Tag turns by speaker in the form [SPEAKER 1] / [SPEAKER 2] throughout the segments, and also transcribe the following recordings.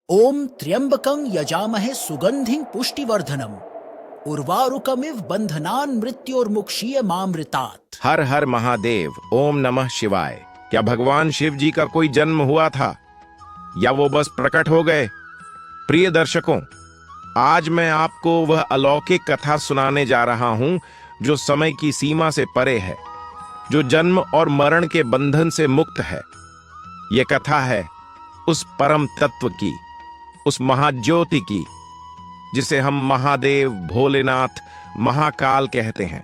[SPEAKER 1] ओम त्र्यंबकं यजामहे सुगंधिं पुष्टिवर्धनम उर्वारुकमिव बंधनान मृत्योर्मुक्षीय मामृतात्।
[SPEAKER 2] हर हर महादेव। ओम नमः शिवाय। क्या भगवान शिव जी का कोई जन्म हुआ था या वो बस प्रकट हो गए? प्रिय दर्शकों, आज मैं आपको वह अलौकिक कथा सुनाने जा रहा हूं जो समय की सीमा से परे है, जो जन्म और मरण के बंधन से मुक्त है। यह कथा है उस परम तत्व की, उस महाज्योति की, जिसे हम महादेव, भोलेनाथ, महाकाल कहते हैं,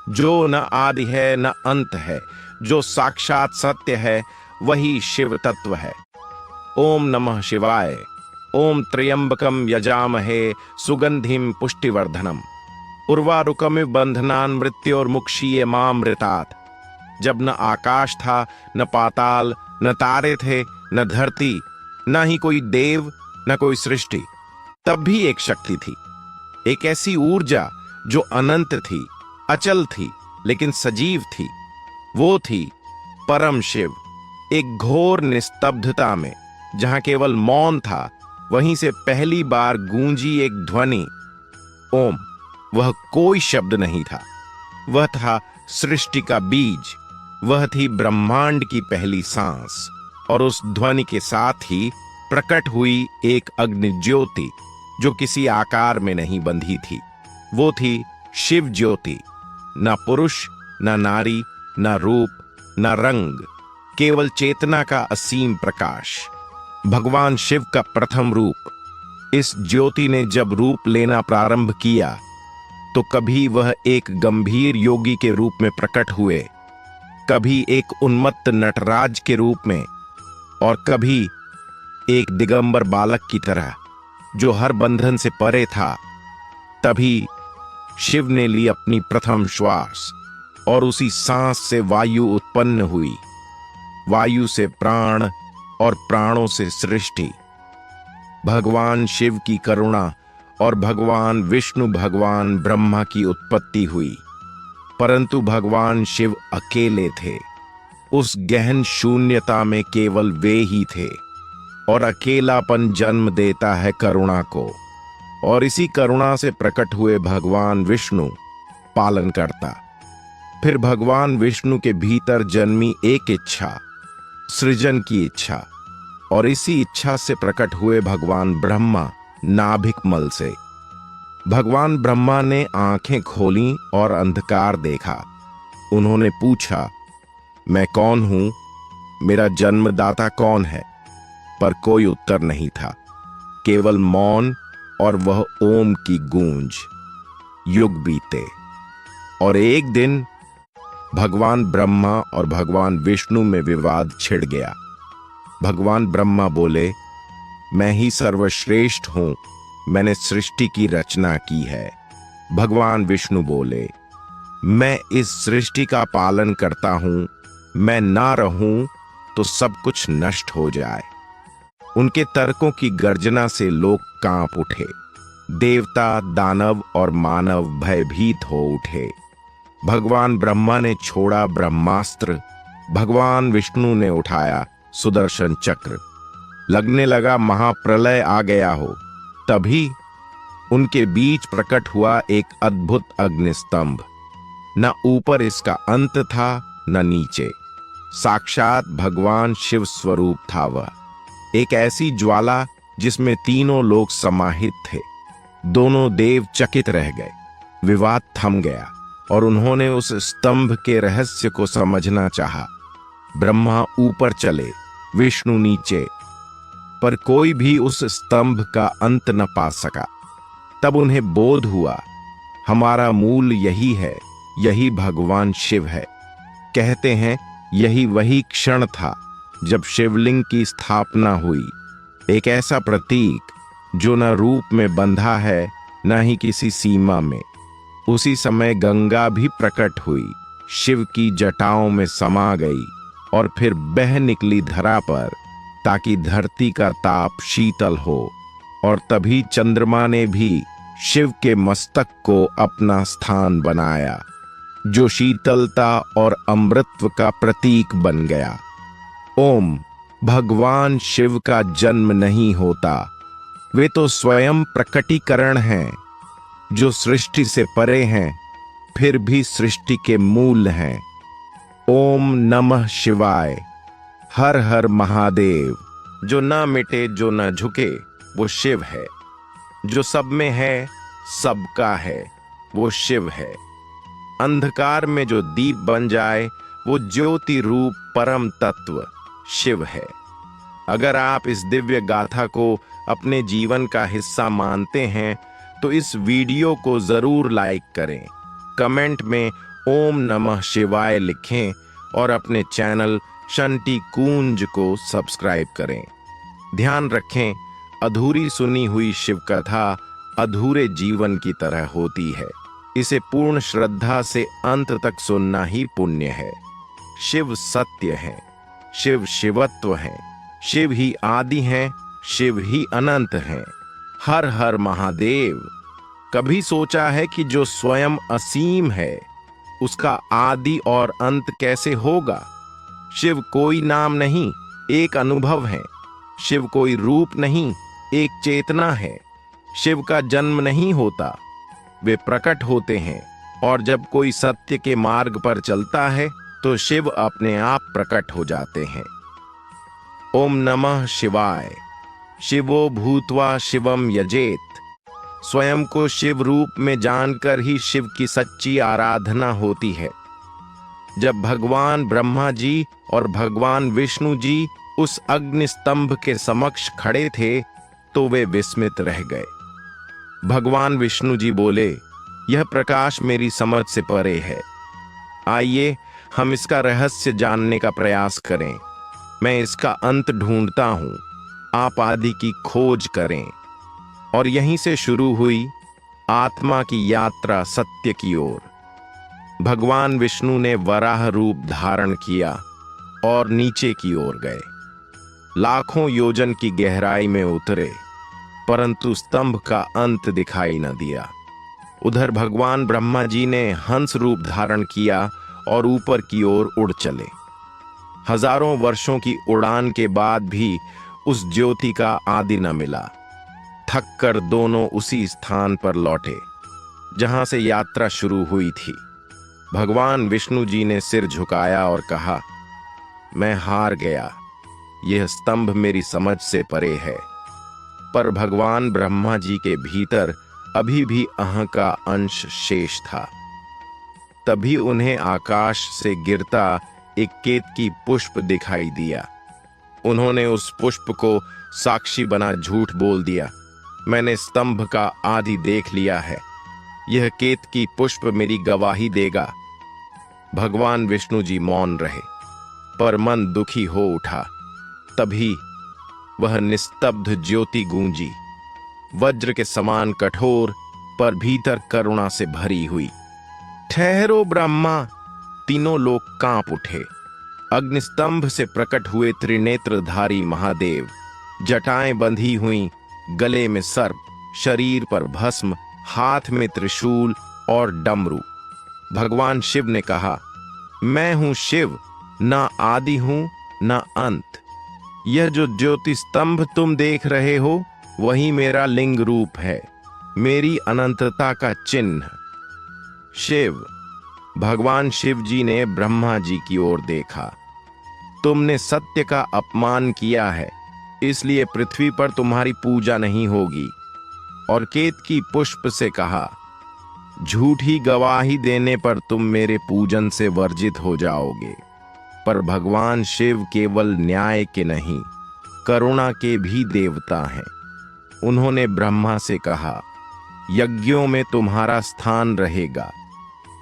[SPEAKER 2] जो न आदि है न अंत है, जो साक्षात सत्य है, वही शिव तत्व है। ओम नमः शिवाय। ओम त्र्यंबकम यजामहे सुगंधिम पुष्टिवर्धनम उर्वारुकमिव बंधनान मृत्योर्मुक्षीय मामृतात्। जब न आकाश था, न पाताल, न तारे थे, न धरती, न ही कोई देव, न कोई सृष्टि, तब भी एक शक्ति थी, एक ऐसी ऊर्जा जो अनंत थी, अचल थी, लेकिन सजीव थी। वो थी परम शिव। एक घोर निस्तब्धता में, जहां केवल मौन था, वहीं से पहली बार गूंजी एक ध्वनि, ओम। वह कोई शब्द नहीं था, वह था सृष्टि का बीज, वह थी ब्रह्मांड की पहली सांस। और उस ध्वनि के साथ ही प्रकट हुई एक अग्नि ज्योति जो किसी आकार में नहीं बंधी थी। वो थी शिव ज्योति। न पुरुष, न नारी, न रूप, न रंग, केवल चेतना का असीम प्रकाश। भगवान शिव का प्रथम रूप। इस ज्योति ने जब रूप लेना प्रारंभ किया तो कभी वह एक गंभीर योगी के रूप में प्रकट हुए, कभी एक उन्मत्त नटराज के रूप में, और कभी एक दिगंबर बालक की तरह जो हर बंधन से परे था। तभी शिव ने ली अपनी प्रथम श्वास, और उसी सांस से वायु उत्पन्न हुई, वायु से प्राण, और प्राणों से सृष्टि। भगवान शिव की करुणा और भगवान विष्णु, भगवान ब्रह्मा की उत्पत्ति हुई। परंतु भगवान शिव अकेले थे। उस गहन शून्यता में केवल वे ही थे, और अकेलापन जन्म देता है करुणा को। और इसी करुणा से प्रकट हुए भगवान विष्णु पालन करता। फिर भगवान विष्णु के भीतर जन्मी एक इच्छा, सृजन की इच्छा, और इसी इच्छा से प्रकट हुए भगवान ब्रह्मा नाभिक मल से। भगवान ब्रह्मा ने आंखें खोलीं और अंधकार देखा। उन्होंने पूछा, मैं कौन हूं? मेरा जन्मदाता कौन है? पर कोई उत्तर नहीं था, केवल मौन और वह ओम की गूंज। युग बीते, और एक दिन भगवान ब्रह्मा और भगवान विष्णु में विवाद छिड़ गया। भगवान ब्रह्मा बोले, मैं ही सर्वश्रेष्ठ हूं, मैंने सृष्टि की रचना की है। भगवान विष्णु बोले, मैं इस सृष्टि का पालन करता हूं, मैं ना रहूं तो सब कुछ नष्ट हो जाए। उनके तर्कों की गर्जना से लोग कांप उठे। देवता, दानव और मानव भयभीत हो उठे। भगवान ब्रह्मा ने छोड़ा ब्रह्मास्त्र, भगवान विष्णु ने उठाया सुदर्शन चक्र। लगने लगा महाप्रलय आ गया हो। तभी उनके बीच प्रकट हुआ एक अद्भुत अग्निस्तंभ। न ऊपर इसका अंत था, न नीचे। साक्षात भगवान शिव स्वरूप था वह। एक ऐसी ज्वाला जिसमें तीनों लोग समाहित थे। दोनों देव चकित रह गए। विवाद थम गया, और उन्होंने उस स्तंभ के रहस्य को समझना चाहा। ब्रह्मा ऊपर चले, विष्णु नीचे, पर कोई भी उस स्तंभ का अंत न पा सका। तब उन्हें बोध हुआ, हमारा मूल यही है, यही भगवान शिव है। कहते हैं यही वही क्षण था जब शिवलिंग की स्थापना हुई। एक ऐसा प्रतीक जो न रूप में बंधा है, न ही किसी सीमा में। उसी समय गंगा भी प्रकट हुई, शिव की जटाओं में समा गई, और फिर बह निकली धरा पर, ताकि धरती का ताप शीतल हो। और तभी चंद्रमा ने भी शिव के मस्तक को अपना स्थान बनाया, जो शीतलता और अमृतत्व का प्रतीक बन गया। ओम भगवान शिव का जन्म नहीं होता, वे तो स्वयं प्रकटीकरण हैं, जो सृष्टि से परे हैं फिर भी सृष्टि के मूल हैं। ओम नमः शिवाय। हर हर महादेव। जो न मिटे जो न झुके वो शिव है, जो सब में है सबका है वो शिव है। अंधकार में जो दीप बन जाए वो ज्योति रूप परम तत्व शिव है। अगर आप इस दिव्य गाथा को अपने जीवन का हिस्सा मानते हैं तो इस वीडियो को जरूर लाइक करें, कमेंट में ओम नमः शिवाय लिखें और अपने चैनल शंटी कूंज को सब्सक्राइब करें। ध्यान रखें, अधूरी सुनी हुई शिव कथा अधूरे जीवन की तरह होती है। इसे पूर्ण श्रद्धा से अंत तक सुनना ही पुण्य है। शिव सत्य है, शिव शिवत्व है, शिव ही आदि हैं, शिव ही अनंत हैं। हर हर महादेव। कभी सोचा है कि जो स्वयं असीम है उसका आदि और अंत कैसे होगा? शिव कोई नाम नहीं, एक अनुभव है। शिव कोई रूप नहीं, एक चेतना है। शिव का जन्म नहीं होता, वे प्रकट होते हैं, और जब कोई सत्य के मार्ग पर चलता है तो शिव अपने आप प्रकट हो जाते हैं। ओम नमः शिवाय। शिवो भूत्वा शिवम यजेत। स्वयं को शिव रूप में जानकर ही शिव की सच्ची आराधना होती है। जब भगवान ब्रह्मा जी और भगवान विष्णु जी उस अग्नि स्तंभ के समक्ष खड़े थे तो वे विस्मित रह गए। भगवान विष्णु जी बोले, यह प्रकाश मेरी समझ से परे है। आइए हम इसका रहस्य जानने का प्रयास करें। मैं इसका अंत ढूंढता हूं, आप आदि की खोज करें। और यहीं से शुरू हुई आत्मा की यात्रा सत्य की ओर। भगवान विष्णु ने वराह रूप धारण किया और नीचे की ओर गए। लाखों योजन की गहराई में उतरे, परंतु स्तंभ का अंत दिखाई न दिया। उधर भगवान ब्रह्मा जी ने हंस रूप धारण किया और ऊपर की ओर उड़ चले। हजारों वर्षों की उड़ान के बाद भी उस ज्योति का आदि न मिला। थक कर दोनों उसी स्थान पर लौटे जहां से यात्रा शुरू हुई थी। भगवान विष्णु जी ने सिर झुकाया और कहा, मैं हार गया, यह स्तंभ मेरी समझ से परे है। पर भगवान ब्रह्मा जी के भीतर अभी भी अहं का अंश शेष था। तभी उन्हें आकाश से गिरता एक केतकी पुष्प दिखाई दिया। उन्होंने उस पुष्प को साक्षी बना झूठ बोल दिया, मैंने स्तंभ का आदि देख लिया है, यह केतकी पुष्प मेरी गवाही देगा। भगवान विष्णु जी मौन रहे, पर मन दुखी हो उठा। तभी वह निस्तब्ध ज्योति गूंजी, वज्र के समान कठोर पर भीतर करुणा से भरी हुई। ठहरो ब्रह्मा, तीनों लोग कांप उठे। अग्निस्तंभ से प्रकट हुए त्रिनेत्रधारी महादेव, जटाएं बंधी हुई, गले में सर्प, शरीर पर भस्म, हाथ में त्रिशूल और डमरू। भगवान शिव ने कहा, मैं हूं शिव, ना आदि हूं ना अंत। यह जो ज्योति स्तंभ तुम देख रहे हो वही मेरा लिंग रूप है, मेरी अनंतता का चिन्ह। शिव। भगवान शिव जी ने ब्रह्मा जी की ओर देखा, तुमने सत्य का अपमान किया है, इसलिए पृथ्वी पर तुम्हारी पूजा नहीं होगी। और केतकी पुष्प से कहा, झूठी गवाही देने पर तुम मेरे पूजन से वर्जित हो जाओगे। पर भगवान शिव केवल न्याय के नहीं, करुणा के भी देवता हैं। उन्होंने ब्रह्मा से कहा, यज्ञों में तुम्हारा स्थान रहेगा,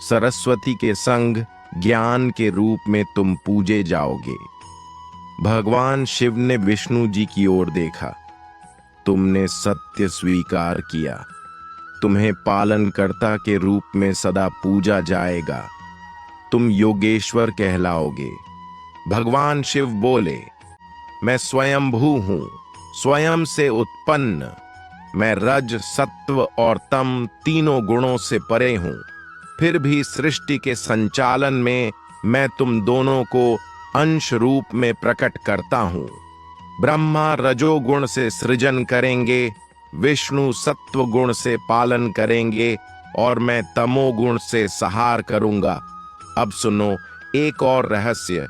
[SPEAKER 2] सरस्वती के संग ज्ञान के रूप में तुम पूजे जाओगे। भगवान शिव ने विष्णु जी की ओर देखा, तुमने सत्य स्वीकार किया, तुम्हें पालनकर्ता के रूप में सदा पूजा जाएगा, तुम योगेश्वर कहलाओगे। भगवान शिव बोले, मैं स्वयंभू हूं, स्वयं से उत्पन्न। मैं रज, सत्व और तम तीनों गुणों से परे हूं। फिर भी सृष्टि के संचालन में मैं तुम दोनों को अंश रूप में प्रकट करता हूं। ब्रह्मा रजोगुण से सृजन करेंगे, विष्णु सत्व गुण से पालन करेंगे और मैं तमोगुण से संहार करूंगा। अब सुनो एक और रहस्य।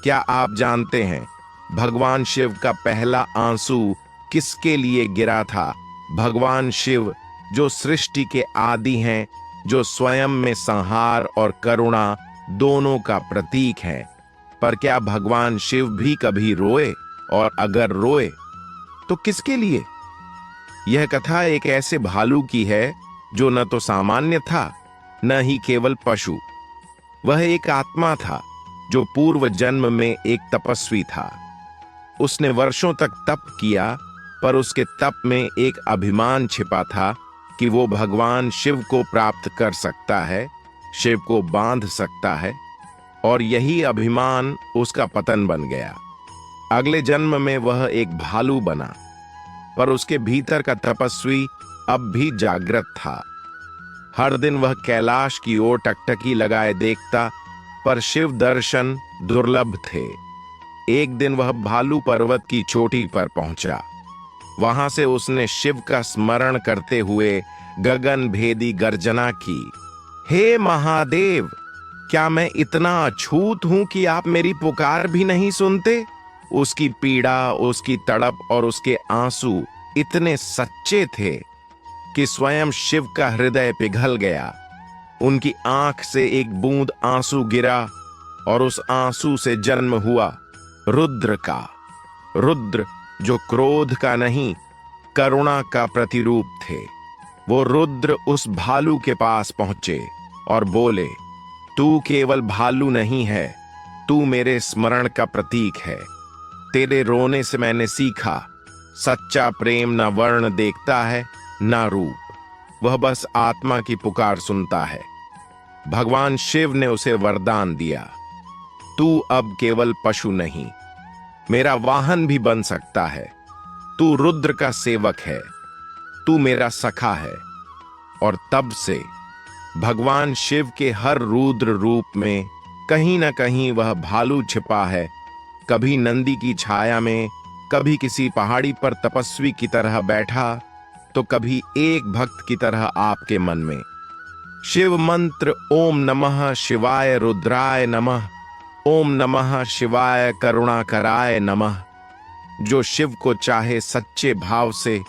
[SPEAKER 2] क्या आप जानते हैं भगवान शिव का पहला आंसू किसके लिए गिरा था? भगवान शिव जो सृष्टि के आदि हैं, जो स्वयं में संहार और करुणा दोनों का प्रतीक हैं। पर क्या भगवान शिव भी कभी रोए? और अगर रोए तो किसके लिए? यह कथा एक ऐसे भालू की है जो न तो सामान्य था, न ही केवल पशु। वह एक आत्मा था जो पूर्व जन्म में एक तपस्वी था। उसने वर्षों तक तप किया, पर उसके तप में एक अभिमान छिपा था कि वो भगवान शिव को प्राप्त कर सकता है, शिव को बांध सकता है, और यही अभिमान उसका पतन बन गया। अगले जन्म में वह एक भालू बना, पर उसके भीतर का तपस्वी अब भी जागृत था। हर दिन वह कैलाश की ओर टकटकी लगाए देखता, पर शिव दर्शन दुर्लभ थे। एक दिन वह भालू पर्वत की चोटी पर पहुंचा। वहां से उसने शिव का स्मरण करते हुए गगन भेदी गर्जना की। हे महादेव, क्या मैं इतना अछूत हूं कि आप मेरी पुकार भी नहीं सुनते? उसकी पीड़ा, उसकी तड़प और उसके आंसू इतने सच्चे थे कि स्वयं शिव का हृदय पिघल गया। उनकी आंख से एक बूंद आंसू गिरा और उस आंसू से जन्म हुआ रुद्र का। रुद्र जो क्रोध का नहीं, करुणा का प्रतिरूप थे। वो रुद्र उस भालू के पास पहुंचे और बोले, तू केवल भालू नहीं है, तू मेरे स्मरण का प्रतीक है। तेरे रोने से मैंने सीखा, सच्चा प्रेम न वर्ण देखता है न रूप, वह बस आत्मा की पुकार सुनता है। भगवान शिव ने उसे वरदान दिया, तू अब केवल पशु नहीं, मेरा वाहन भी बन सकता है। तू रुद्र का सेवक है, तू मेरा सखा है। और तब से भगवान शिव के हर रुद्र रूप में कहीं ना कहीं वह भालू छिपा है। कभी नंदी की छाया में, कभी किसी पहाड़ी पर तपस्वी की तरह बैठा, तो कभी एक भक्त की तरह आपके मन में। शिव मंत्र ओम नमः शिवाय रुद्राय नमः, ओम नमः शिवाय करुणाकराय नमः। जो शिव को चाहे सच्चे भाव से,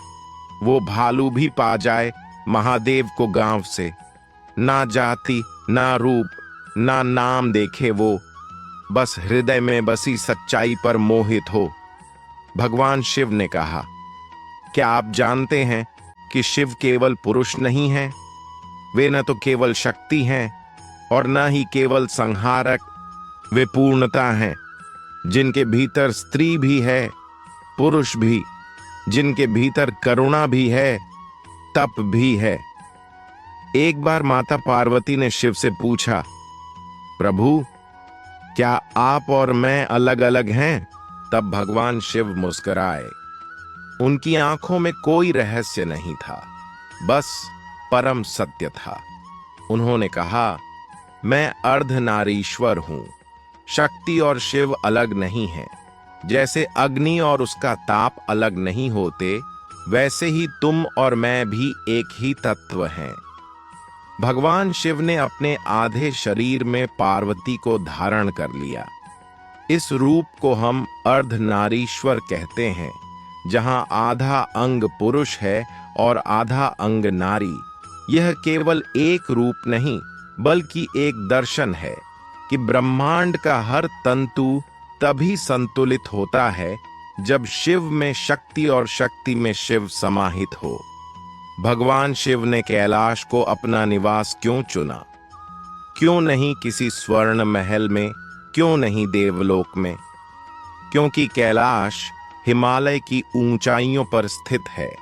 [SPEAKER 2] वो भालू भी पा जाए महादेव को गांव से। ना जाति ना रूप ना नाम देखे वो, बस हृदय में बसी सच्चाई पर मोहित हो। भगवान शिव ने कहा, क्या आप जानते हैं कि शिव केवल पुरुष नहीं हैं? वे न तो केवल शक्ति हैं और न ही केवल संहारक, वे पूर्णता हैं, जिनके भीतर स्त्री भी है, पुरुष भी, जिनके भीतर करुणा भी है, तप भी है। एक बार माता पार्वती ने शिव से पूछा, प्रभु, क्या आप और मैं अलग अलग हैं? तब भगवान शिव मुस्कुराए। उनकी आंखों में कोई रहस्य नहीं था, बस परम सत्य था। उन्होंने कहा, मैं अर्धनारीश्वर हूं। शक्ति और शिव अलग नहीं हैं। जैसे अग्नि और उसका ताप अलग नहीं होते, वैसे ही तुम और मैं भी एक ही तत्व हैं। भगवान शिव ने अपने आधे शरीर में पार्वती को धारण कर लिया। इस रूप को हम अर्धनारीश्वर कहते हैं, जहां आधा अंग पुरुष है और आधा अंग नारी। यह केवल एक रूप नहीं, बल्कि एक दर्शन है कि ब्रह्मांड का हर तंतु तभी संतुलित होता है जब शिव में शक्ति और शक्ति में शिव समाहित हो। भगवान शिव ने कैलाश को अपना निवास क्यों चुना? क्यों नहीं किसी स्वर्ण महल में, क्यों नहीं देवलोक में? क्योंकि कैलाश हिमालय की ऊंचाइयों पर स्थित है।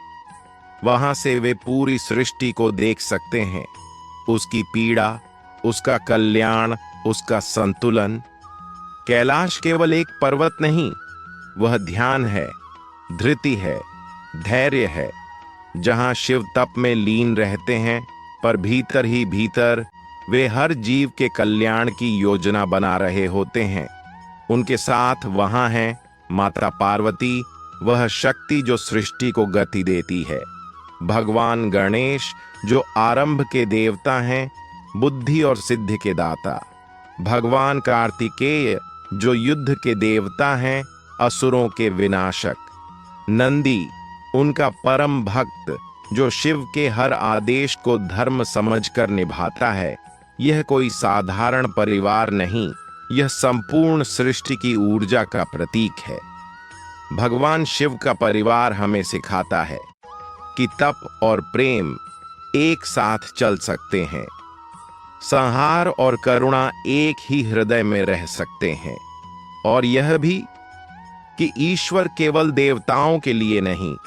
[SPEAKER 2] वहां से वे पूरी सृष्टि को देख सकते हैं, उसकी पीड़ा, उसका कल्याण, उसका संतुलन। कैलाश केवल एक पर्वत नहीं, वह ध्यान है, धृति है, धैर्य है, जहां शिव तप में लीन रहते हैं, पर भीतर ही भीतर वे हर जीव के कल्याण की योजना बना रहे होते हैं। उनके साथ वहां हैं माता पार्वती, वह शक्ति जो सृष्टि को गति देती है। भगवान गणेश जो आरंभ के देवता हैं, बुद्धि और सिद्धि के दाता। भगवान कार्तिकेय जो युद्ध के देवता हैं, असुरों के विनाशक। नंदी उनका परम भक्त जो शिव के हर आदेश को धर्म समझकर निभाता है। यह कोई साधारण परिवार नहीं, यह संपूर्ण सृष्टि की ऊर्जा का प्रतीक है। भगवान शिव का परिवार हमें सिखाता है कि तप और प्रेम एक साथ चल सकते हैं। संहार और करुणा एक ही हृदय में रह सकते हैं। और यह भी कि ईश्वर केवल देवताओं के लिए नहीं,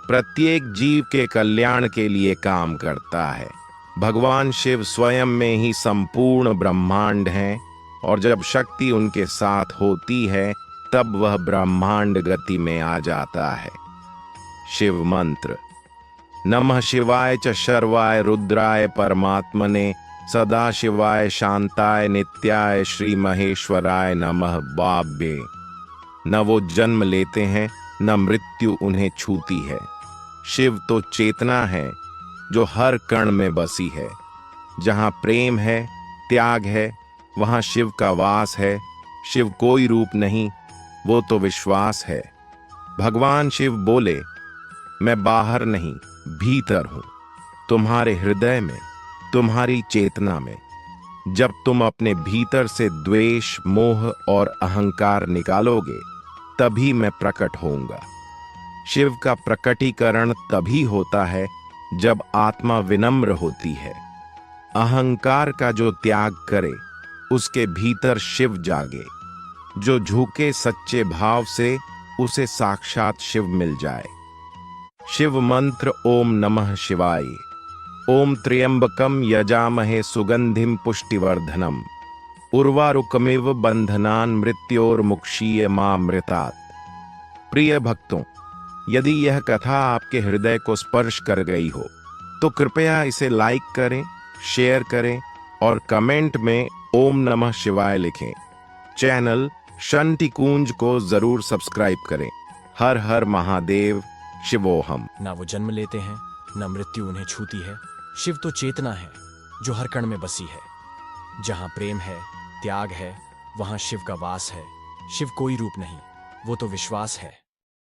[SPEAKER 2] प्रत्येक जीव के कल्याण के लिए काम करता है। भगवान शिव स्वयं में ही संपूर्ण ब्रह्मांड हैं, और जब शक्ति उनके साथ होती है तब वह ब्रह्मांड गति में आ जाता है। शिव मंत्र। नमः शिवाय च शर्वाय रुद्राय परमात्मने सदाशिवाय शांताय नित्याय श्री महेश्वराय नमः बाब्ये। न वो जन्म लेते हैं, न मृत्यु उन्हें छूती है। शिव तो चेतना है जो हर कण में बसी है। जहां प्रेम है, त्याग है, वहां शिव का वास है। शिव कोई रूप नहीं, वो तो विश्वास है। भगवान शिव बोले, मैं बाहर नहीं, भीतर हूं, तुम्हारे हृदय में, तुम्हारी चेतना में। जब तुम अपने भीतर से द्वेष, मोह और अहंकार निकालोगे, तभी मैं प्रकट होऊंगा। शिव का प्रकटीकरण तभी होता है जब आत्मा विनम्र होती है। अहंकार का जो त्याग करे, उसके भीतर शिव जागे। जो झुके सच्चे भाव से, उसे साक्षात शिव मिल जाए। शिव मंत्र। ओम नमः शिवाय। ओम त्र्यंबकम यजामहे सुगंधिम पुष्टिवर्धनम उर्वारुकमिव बंधनान मृत्योर्मुक्षीयमामृतात्। प्रिय भक्तों, यदि यह कथा आपके हृदय को स्पर्श कर गई हो तो कृपया इसे लाइक करें, शेयर करें और कमेंट में ओम नमः शिवाय लिखें। चैनल शंति कुंज को जरूर सब्सक्राइब करें। हर हर महादेव। शिवोहम।
[SPEAKER 3] ना वो जन्म लेते हैं, ना मृत्यु उन्हें छूती है। शिव तो चेतना है जो हर कण में बसी है। जहां प्रेम है, त्याग है, वहां शिव का वास है। शिव कोई रूप नहीं, वो तो विश्वास है।